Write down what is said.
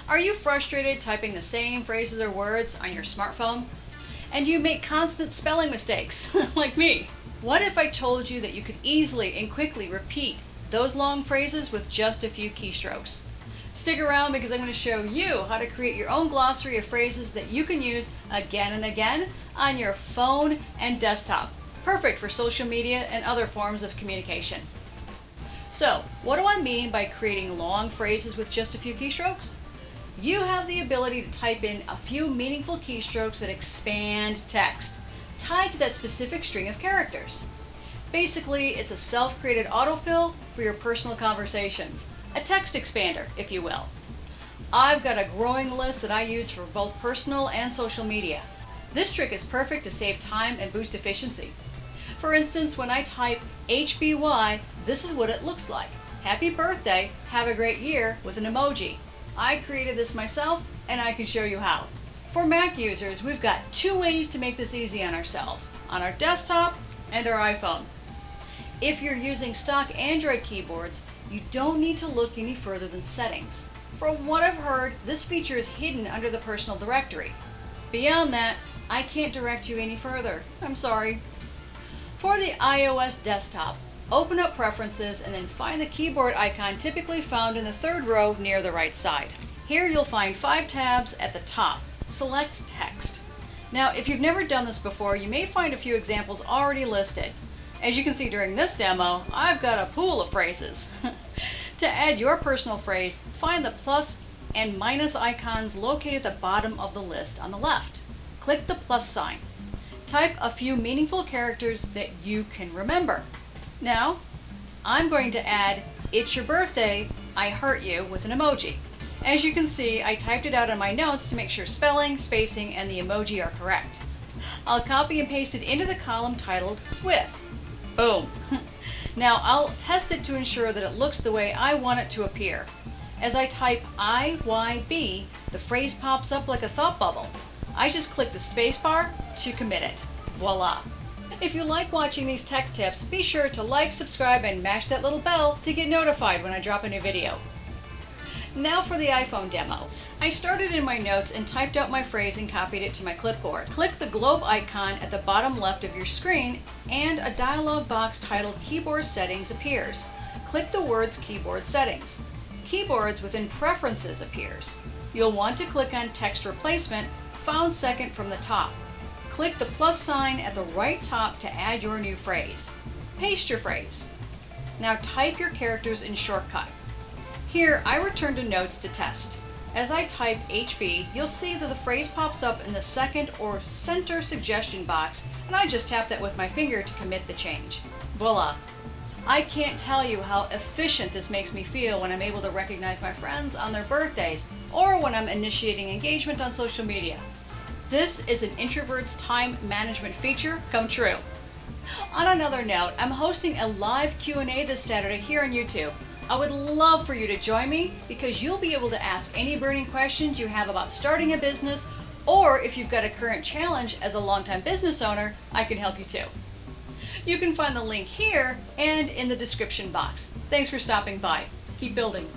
Are you frustrated typing the same phrases or words on your smartphone? And do you make constant spelling mistakes, like me? What if I told you that you could easily and quickly repeat those long phrases with just a few keystrokes? Stick around because I'm going to show you how to create your own glossary of phrases that you can use again and again on your phone and desktop. Perfect for social media and other forms of communication. So, what do I mean by creating long phrases with just a few keystrokes? You have the ability to type in a few meaningful keystrokes that expand text, tied to that specific string of characters. Basically, it's a self-created autofill for your personal conversations. A text expander, if you will. I've got a growing list that I use for both personal and social media. This trick is perfect to save time and boost efficiency. For instance, when I type HBY, this is what it looks like. Happy birthday, have a great year, with an emoji. I created this myself, and I can show you how. For Mac users, we've got two ways to make this easy on ourselves, on our desktop and our iPhone. If you're using stock Android keyboards, you don't need to look any further than Settings. From what I've heard, this feature is hidden under the Personal Directory. Beyond that, I can't direct you any further. I'm sorry. For the iOS desktop, open up Preferences and then find the keyboard icon typically found in the third row near the right side. Here you'll find 5 tabs at the top. Select Text. Now, if you've never done this before, you may find a few examples already listed. As you can see during this demo, I've got a pool of phrases. To add your personal phrase, find the plus and minus icons located at the bottom of the list on the left. Click the plus sign. Type a few meaningful characters that you can remember. Now, I'm going to add, "It's your birthday, I hurt you," with an emoji. As you can see, I typed it out in my notes to make sure spelling, spacing, and the emoji are correct. I'll copy and paste it into the column titled With. Boom. Now I'll test it to ensure that it looks the way I want it to appear. As I type IYB, the phrase pops up like a thought bubble. I just click the spacebar to commit it. Voila. If you like watching these tech tips, be sure to like, subscribe, and mash that little bell to get notified when I drop a new video. Now for the iPhone demo. I started in my notes and typed out my phrase and copied it to my clipboard. Click the globe icon at the bottom left of your screen and a dialog box titled Keyboard Settings appears. Click the words Keyboard Settings. Keyboards within Preferences appears. You'll want to click on Text Replacement, found second from the top. Click the plus sign at the right top to add your new phrase. Paste your phrase. Now type your characters in Shortcut. Here, I return to Notes to test. As I type HB, you'll see that the phrase pops up in the second or center suggestion box, and I just tap that with my finger to commit the change. Voila! I can't tell you how efficient this makes me feel when I'm able to recognize my friends on their birthdays, or when I'm initiating engagement on social media. This is an introvert's time management feature come true. On another note, I'm hosting a live Q&A this Saturday here on YouTube. I would love for you to join me because you'll be able to ask any burning questions you have about starting a business, or if you've got a current challenge as a longtime business owner, I can help you too. You can find the link here and in the description box. Thanks for stopping by. Keep building.